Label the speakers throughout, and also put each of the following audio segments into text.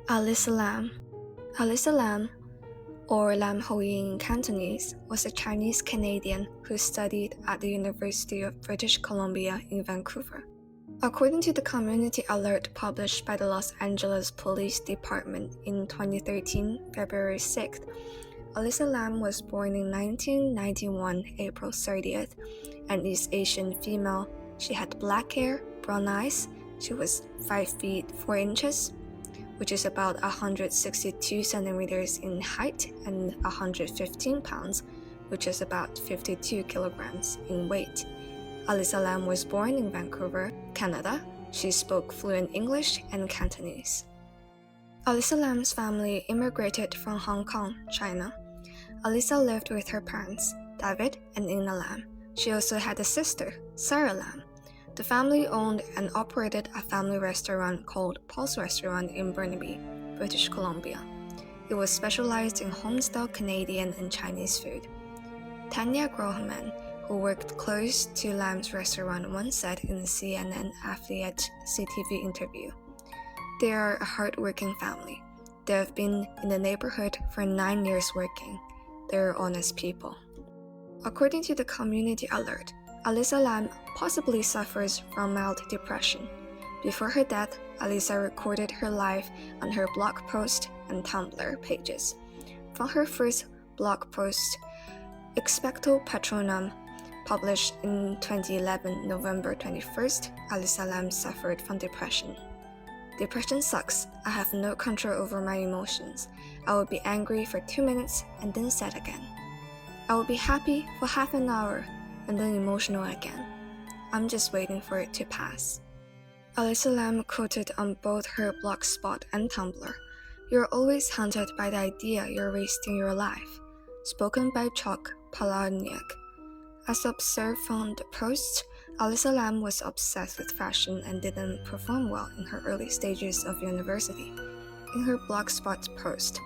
Speaker 1: Elisa Lam. Elisa Lam, or Lam Hoi in Cantonese, was a Chinese-Canadian who studied at the University of British Columbia in Vancouver. According to the community alert published by the Los Angeles Police Department in 2013, February 6th, Elisa Lam was born in 1991, April 30th, an East Asian female. She had black hair, brown eyes. She was 5 feet 4 inches, which is about 162 centimeters in height, and 115 pounds, which is about 52 kilograms in weight. Elisa Lam was born in Vancouver, Canada. She spoke fluent English and Cantonese. Elisa Lam's family immigrated from Hong Kong, China. Elisa lived with her parents, David and Ina Lam. She also had a sister, Sarah Lam. The family owned and operated a family restaurant called Paul's Restaurant in Burnaby, British Columbia. It was specialized in home-style Canadian and Chinese food. Tanya Grohman, who worked close to Lam's restaurant, once said in a CNN affiliate CTV interview, "They are a hard-working family. They have been in the neighborhood for 9 years working. They're honest people." According to the community alert, Elisa Lam possibly suffers from mild depression. Before her death, Elisa recorded her life on her blog post and Tumblr pages. From her first blog post, Expecto Patronum, published in 2011, November 21st, Elisa Lam suffered from depression. "Depression sucks. I have no control over my emotions. I will be angry for 2 minutes and then sad again. I will be happy for half an hour and then emotional again. I'm just waiting for it to pass." Elisa Lam quoted on both her blogspot and Tumblr, "You're always haunted by the idea you're wasting your life," spoken by Chuck Palahniuk. As observed from the posts, Elisa Lam was obsessed with fashion and didn't perform well in her early stages of university. In her blogspot post,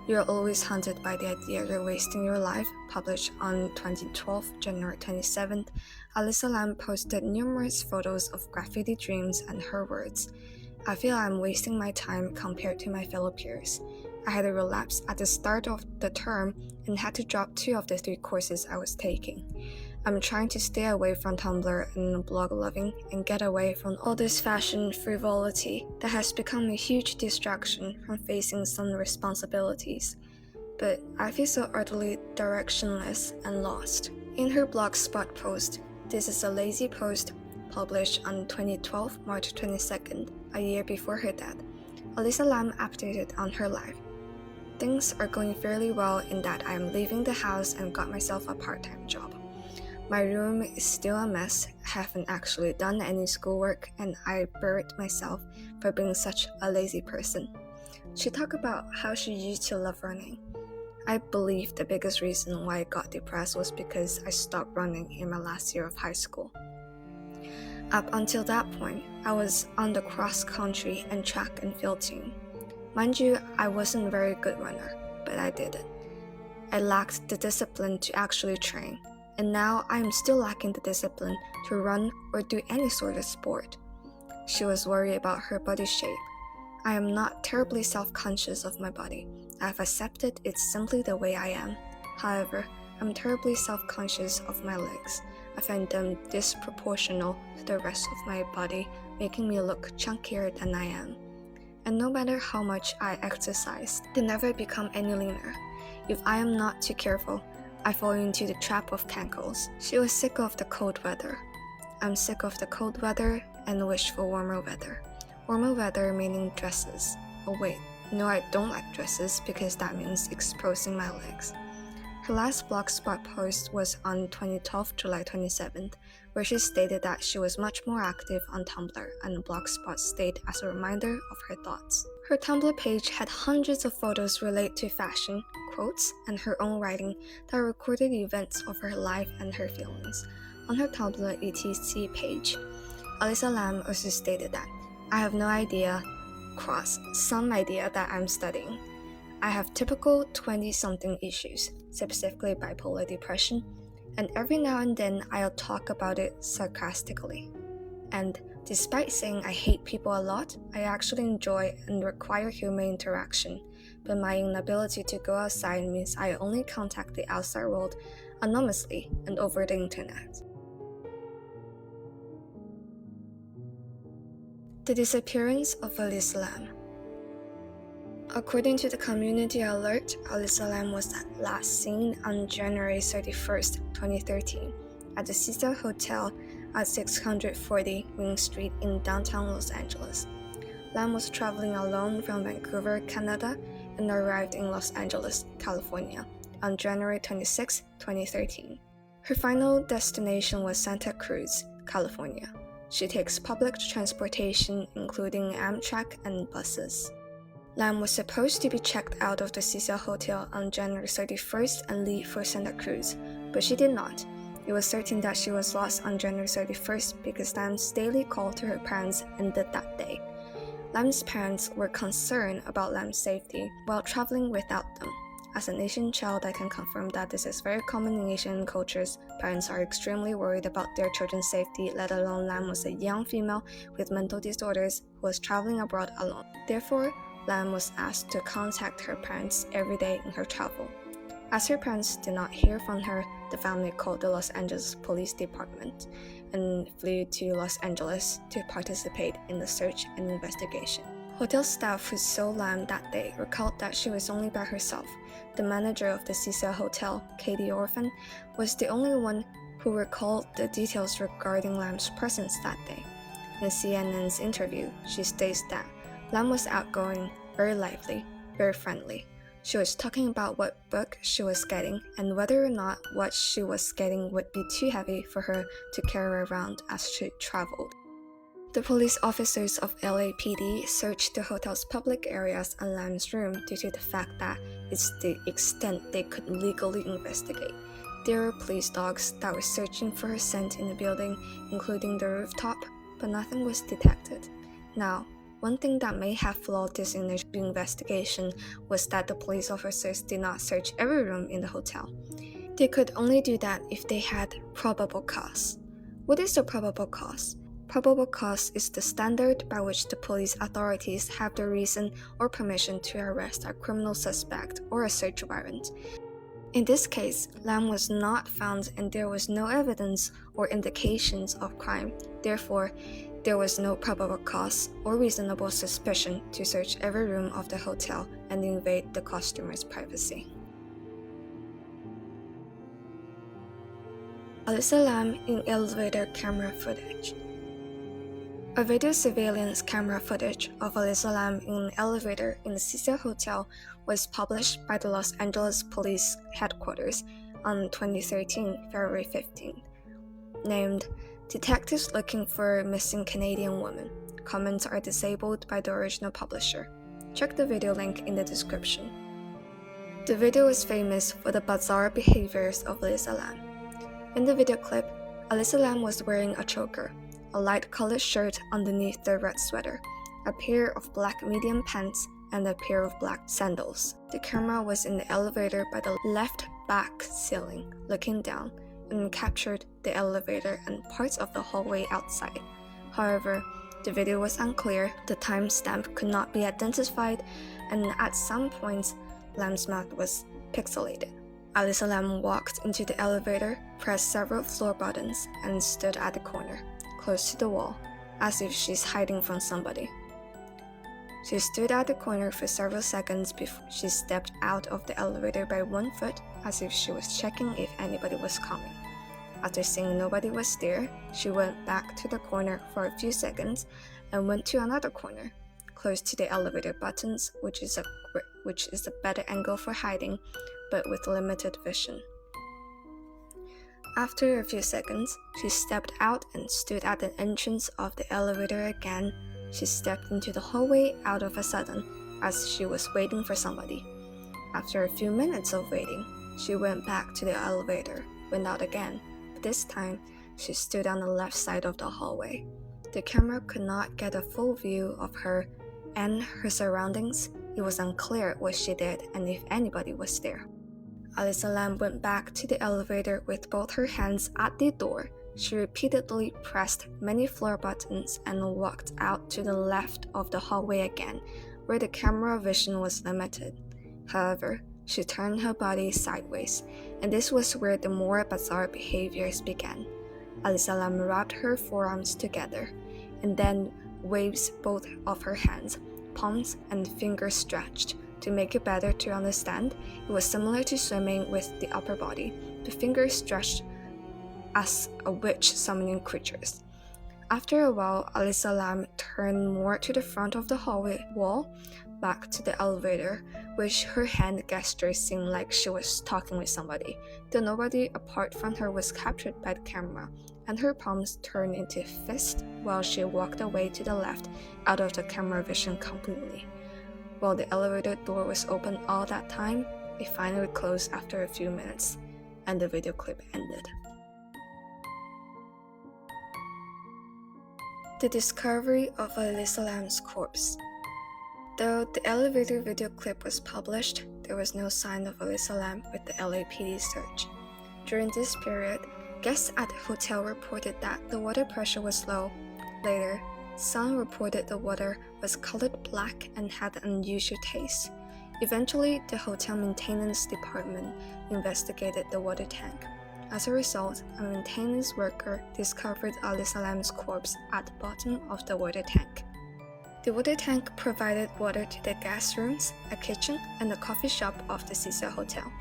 Speaker 1: "You're always haunted by the idea you're wasting your life," published on 2012, January 27th, Elisa Lam posted numerous photos of graffiti dreams and her words, "I feel I'm wasting my time compared to my fellow peers. I had a relapse at the start of the term and had to drop 2 of the 3 courses I was taking. I'm trying to stay away from Tumblr and blog loving and get away from all this fashion frivolity that has become a huge distraction from facing some responsibilities. But I feel so utterly directionless and lost." In her blogspot post, "This is a lazy post," published on 2012, March 22nd, a year before her death, Elisa Lam updated on her life. "Things are going fairly well in that I am leaving the house and got myself a part-time job. My room is still a mess. I haven't actually done any schoolwork, and I buried myself for being such a lazy person." She talked about how she used to love running. "I believe the biggest reason why I got depressed was because I stopped running in my last year of high school. Up until that point, I was on the cross-country and track and field team. Mind you, I wasn't a very good runner, but I did it. I lacked the discipline to actually train, and now I am still lacking the discipline to run or do any sort of sport." She was worried about her body shape. "I am not terribly self-conscious of my body. I've accepted it's simply the way I am. However, I'm terribly self-conscious of my legs. I find them disproportional to the rest of my body, making me look chunkier than I am. And no matter how much I exercise, they never become any leaner. If I am not too careful, I fall into the trap of cankles." She was sick of the cold weather. "I'm sick of the cold weather and wish for warmer weather. Warmer weather meaning dresses. Oh wait, no, I don't like dresses because that means exposing my legs." Her last blogspot post was on 2012, July 27th, where she stated that she was much more active on Tumblr, and Blogspot stayed as a reminder of her thoughts. Her Tumblr page had hundreds of photos related to fashion, quotes, and her own writing that recorded events of her life and her feelings. On her Tumblr etc page, Elisa Lam also stated that, "I have no idea, some idea that I'm studying. I have typical 20-something issues, specifically bipolar depression, and every now and then I'll talk about it sarcastically. And Despite saying I hate people a lot, I actually enjoy and require human interaction, but my inability to go outside means I only contact the outside world anonymously and over the internet. The disappearance of Elisa Lam. According to the community alert, Elisa Lam was last seen on January 31st, 2013, at the Cecil Hotel at 640 Wing Street in downtown Los Angeles. Lam was traveling alone from Vancouver, Canada, and arrived in Los Angeles, California, on January 26, 2013. Her final destination was Santa Cruz, California. She takes public transportation, including Amtrak and buses. Lam was supposed to be checked out of the Cecil Hotel on January 31st and leave for Santa Cruz, but she did not. It was certain that she was lost on January 31st because Lam's daily call to her parents ended that day. Lam's parents were concerned about Lam's safety while traveling without them. As an Asian child, I can confirm that this is very common in Asian cultures. Parents are extremely worried about their children's safety, let alone Lam was a young female with mental disorders who was traveling abroad alone. Therefore, Lam was asked to contact her parents every day in her travel. As her parents did not hear from her, the family called the Los Angeles Police Department and flew to Los Angeles to participate in the search and investigation. Hotel staff who saw Lam that day recalled that she was only by herself. The manager of the Cecil Hotel, Katie Orphan, was the only one who recalled the details regarding Lam's presence that day. In CNN's interview, she states that Lam was outgoing, very lively, very friendly. She was talking about what book she was getting and whether or not what she was getting would be too heavy for her to carry around as she traveled. The police officers of LAPD searched the hotel's public areas and Lam's room due to the fact that it's the extent they could legally investigate. There were police dogs that were searching for her scent in the building, including the rooftop, but nothing was detected. Now, one thing that may have flawed this initial investigation was that the police officers did not search every room in the hotel. They could only do that if they had probable cause. What is the probable cause? Probable cause is the standard by which the police authorities have the reason or permission to arrest a criminal suspect or a search warrant. In this case, Lam was not found and there was no evidence or indications of crime. Therefore, there was no probable cause or reasonable suspicion to search every room of the hotel and invade the customer's privacy. Elisa Lam in elevator camera footage. A video surveillance camera footage of Elisa Lam in an elevator in the Cecil Hotel was published by the Los Angeles Police Headquarters on 2013, February 15th, named Detectives Looking for Missing Canadian Woman. Comments are disabled by the original publisher. Check the video link in the description. The video is famous for the bizarre behaviors of Elisa Lam. In the video clip, Elisa Lam was wearing a choker, a light-colored shirt underneath the red sweater, a pair of black medium pants, and a pair of black sandals. The camera was in the elevator by the left back ceiling, looking down, and captured the elevator and parts of the hallway outside. However, the video was unclear, the timestamp could not be identified, and at some points, Lam's mouth was pixelated. Elisa Lam walked into the elevator, pressed several floor buttons, and stood at the corner, close to the wall, as if she's hiding from somebody. She stood at the corner for several seconds before she stepped out of the elevator by 1 foot, as if she was checking if anybody was coming. After seeing nobody was there, she went back to the corner for a few seconds and went to another corner, close to the elevator buttons, which is a better angle for hiding, but with limited vision. After a few seconds, she stepped out and stood at the entrance of the elevator again. She stepped into the hallway out of a sudden, as she was waiting for somebody. After a few minutes of waiting, she went back to the elevator, went out again. But this time, she stood on the left side of the hallway. The camera could not get a full view of her and her surroundings. It was unclear what she did and if anybody was there. Elisa Lam went back to the elevator with both her hands at the door. She repeatedly pressed many floor buttons and walked out to the left of the hallway again, where the camera vision was limited. However, she turned her body sideways, and this was where the more bizarre behaviors began. Elisa Lam wrapped her forearms together, and then waves both of her hands, palms and fingers stretched. To make it better to understand, it was similar to swimming with the upper body. The fingers stretched as a witch summoning creatures. After a while, Elisa Lam turned more to the front of the hallway wall, back to the elevator, which her hand gestures seemed like she was talking with somebody, though nobody apart from her was captured by the camera, and her palms turned into fists while she walked away to the left, out of the camera vision completely. While the elevator door was open all that time, it finally closed after a few minutes, and the video clip ended. The discovery of Elisa Lam's corpse. Though the elevator video clip was published, there was no sign of Elisa Lam with the LAPD search. During this period, guests at the hotel reported that the water pressure was low. Later, some reported the water was colored black and had an unusual taste. Eventually, the hotel maintenance department investigated the water tank. As a result, a maintenance worker discovered Elisa Lam's corpse at the bottom of the water tank. The water tank provided water to the guest rooms, a kitchen, and a coffee shop of the Cecil Hotel.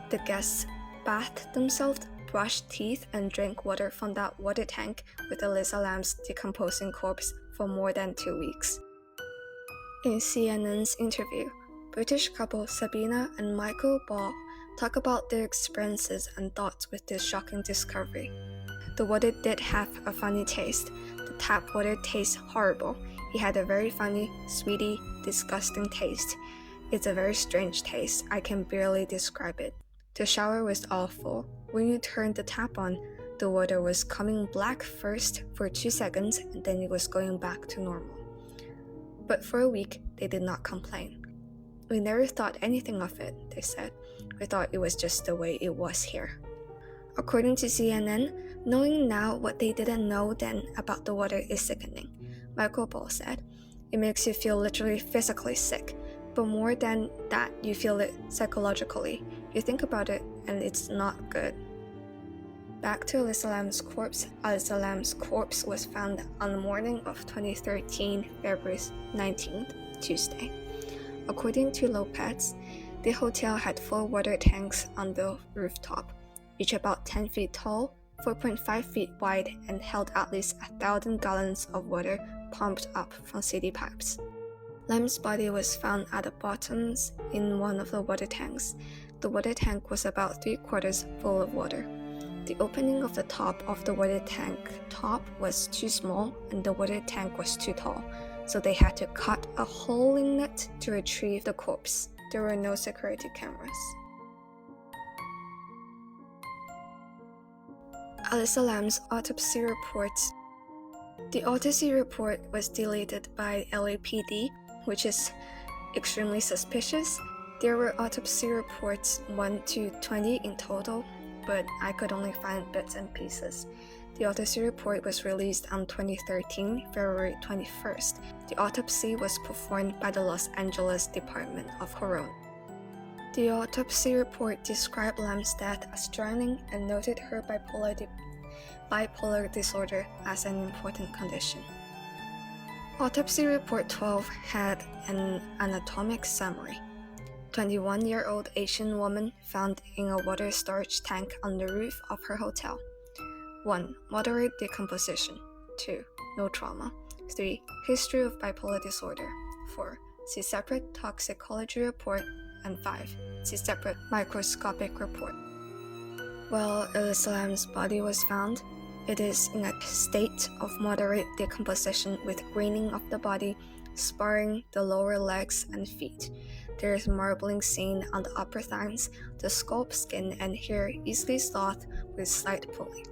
Speaker 1: The guests bathed themselves, brushed teeth, and drank water from that water tank with Elisa Lam's decomposing corpse for more than 2 weeks. In CNN's interview, British couple Sabina and Michael Ball talk about their experiences and thoughts with this shocking discovery. The water did have a funny taste. The tap water tastes horrible. It had a very funny, sweety, disgusting taste. It's a very strange taste. I can barely describe it. The shower was awful. When you turned the tap on, the water was coming black first for 2 seconds, and then it was going back to normal. But for a week, they did not complain. We never thought anything of it, they said. We thought it was just the way it was here. According to CNN, knowing now what they didn't know then about the water is sickening. Michael Ball said, "It makes you feel literally physically sick, but more than that, you feel it psychologically. You think about it, and it's not good." Back to Elisa Lam's corpse. Elisa Lam's corpse was found on the morning of 2013, February 19th, Tuesday. According to Lopez, the hotel had 4 water tanks on the rooftop, each about 10 feet tall, 4.5 feet wide, and held at least 1,000 gallons of water pumped up from city pipes. Lam's body was found at the bottoms in one of the water tanks. The water tank was about 3/4 full of water. The opening of the top of the water tank top was too small and the water tank was too tall, so they had to cut a hole in it to retrieve the corpse. There were no security cameras. Elisa Lam's autopsy reports. The autopsy report was deleted by LAPD, which is extremely suspicious. There were autopsy reports 1 to 20 in total, but I could only find bits and pieces. The autopsy report was released on 2013, February 21st. The autopsy was performed by the Los Angeles Department of Coroner. The autopsy report described Lam's death as drowning and noted her bipolar disorder as an important condition. Autopsy Report 12 had an anatomic summary. 21-year-old Asian woman found in a water storage tank on the roof of her hotel. 1. Moderate decomposition. 2. No trauma. 3. History of bipolar disorder. 4. See separate toxicology report. And 5. See separate microscopic report. While Elisa Lam's body was found, it is in a state of moderate decomposition with graining of the body, sparring the lower legs and feet. There is marbling seen on the upper thighs, the scalp, skin, and hair easily soothed with slight pulling.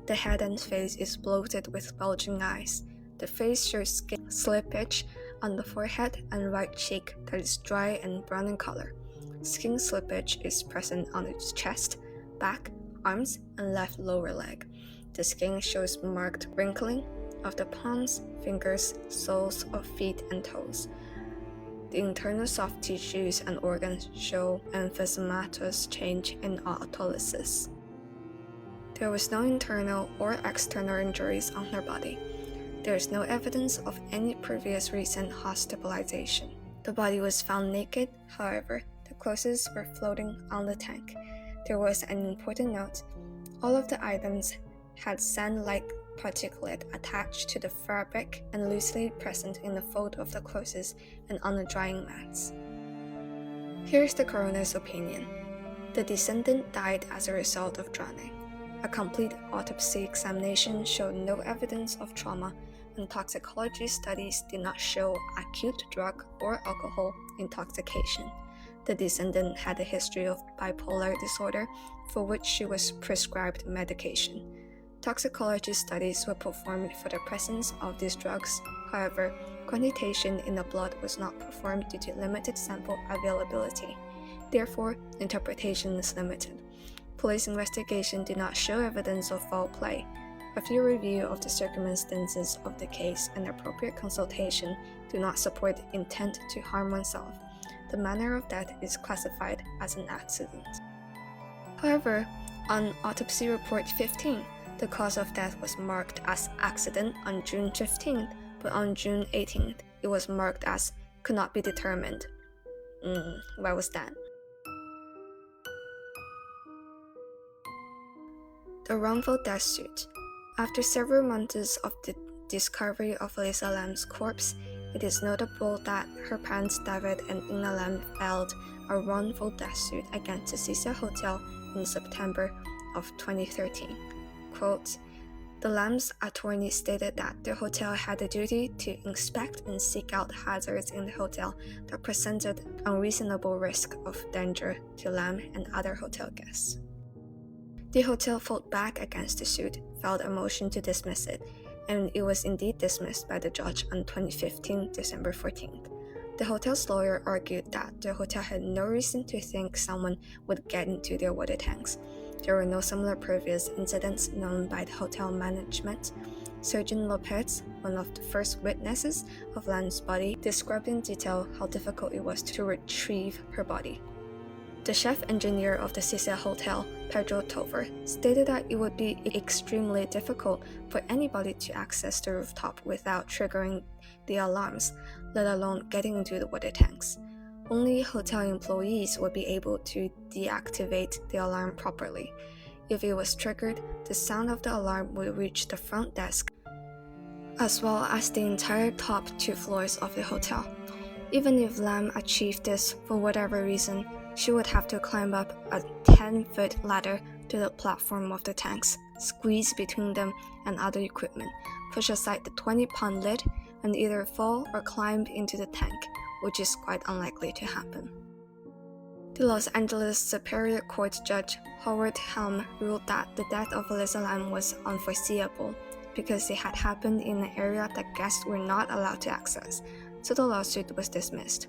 Speaker 1: The head and face is bloated with bulging eyes. The face shows skin slippage on the forehead and right cheek that is dry and brown in color. Skin slippage is present on its chest, back, arms, and left lower leg. The skin shows marked wrinkling of the palms, fingers, soles of feet and toes. The internal soft tissues and organs show emphysematous change in autolysis. There was no internal or external injuries on her body. There is no evidence of any previous recent hospitalization. The body was found naked, however, the clothes were floating on the tank. There was an important note: all of the items had sand-like particulate attached to the fabric and loosely present in the fold of the clothes and on the drying mats. Here's the coroner's opinion. The descendant died as a result of drowning. A complete autopsy examination showed no evidence of trauma, and toxicology studies did not show acute drug or alcohol intoxication. The descendant had a history of bipolar disorder, for which she was prescribed medication. Toxicology studies were performed for the presence of these drugs. However, quantitation in the blood was not performed due to limited sample availability. Therefore, interpretation is limited. Police investigation did not show evidence of foul play. A full review of the circumstances of the case and appropriate consultation do not support intent to harm oneself. The manner of death is classified as an accident. However, on Autopsy Report 15, the cause of death was marked as accident on June 15th, but on June 18th, it was marked as could not be determined. Why was that? The wrongful death suit. After several months of the discovery of Elisa Lam's corpse, it is notable that her parents David and Ina Lam filed a wrongful death suit against the Cecil Hotel in September of 2013. Quote, the Lams' attorney stated that the hotel had a duty to inspect and seek out hazards in the hotel that presented unreasonable risk of danger to Lam and other hotel guests. The hotel fought back against the suit, filed a motion to dismiss it, and it was indeed dismissed by the judge on 2015, December 14th. The hotel's lawyer argued that the hotel had no reason to think someone would get into their water tanks. There were no similar previous incidents known by the hotel management. Surgeon Lopez, one of the first witnesses of Lam's body, described in detail how difficult it was to retrieve her body. The chef engineer of the Cecil Hotel, Pedro Tover, stated that it would be extremely difficult for anybody to access the rooftop without triggering the alarms, let alone getting into the water tanks. Only hotel employees would be able to deactivate the alarm properly. If it was triggered, the sound of the alarm would reach the front desk, as well as the entire top 2 floors of the hotel. Even if Lam achieved this for whatever reason, she would have to climb up a 10-foot ladder to the platform of the tanks, squeeze between them and other equipment, push aside the 20-pound lid, and either fall or climb into the tank, which is quite unlikely to happen. The Los Angeles Superior Court Judge Howard Helm ruled that the death of Elisa Lam was unforeseeable because it had happened in an area that guests were not allowed to access, so the lawsuit was dismissed.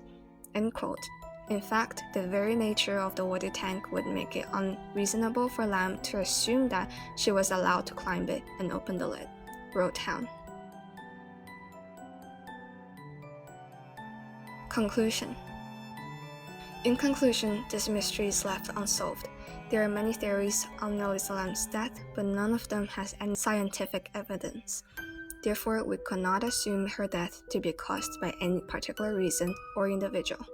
Speaker 1: End quote. In fact, the very nature of the water tank would make it unreasonable for Lam to assume that she was allowed to climb it and open the lid, wrote Helm. Conclusion. In conclusion, this mystery is left unsolved. There are many theories on Elisa Lam's death, but none of them has any scientific evidence. Therefore, we cannot assume her death to be caused by any particular reason or individual.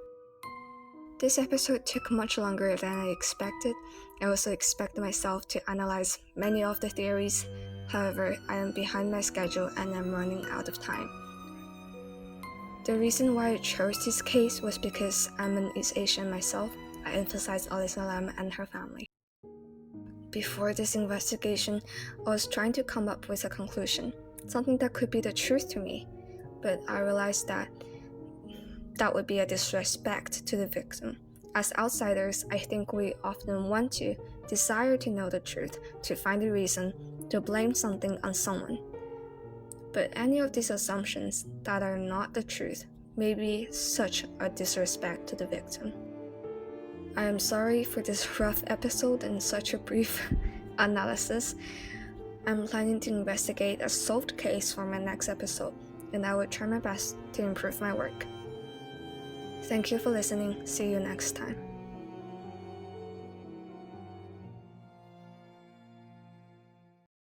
Speaker 1: This episode took much longer than I expected. I also expected myself to analyze many of the theories. However, I am behind my schedule and I'm running out of time. The reason why I chose this case was because I'm an East Asian myself. I emphasize Elisa Lam and her family. Before this investigation, I was trying to come up with a conclusion, something that could be the truth to me, but I realized that would be a disrespect to the victim. As outsiders, I think we often want to, desire to know the truth, to find a reason, to blame something on someone. But any of these assumptions that are not the truth may be such a disrespect to the victim. I am sorry for this rough episode and such a brief analysis. I'm planning to investigate a solved case for my next episode, and I will try my best to improve my work. Thank you for listening. See you next time.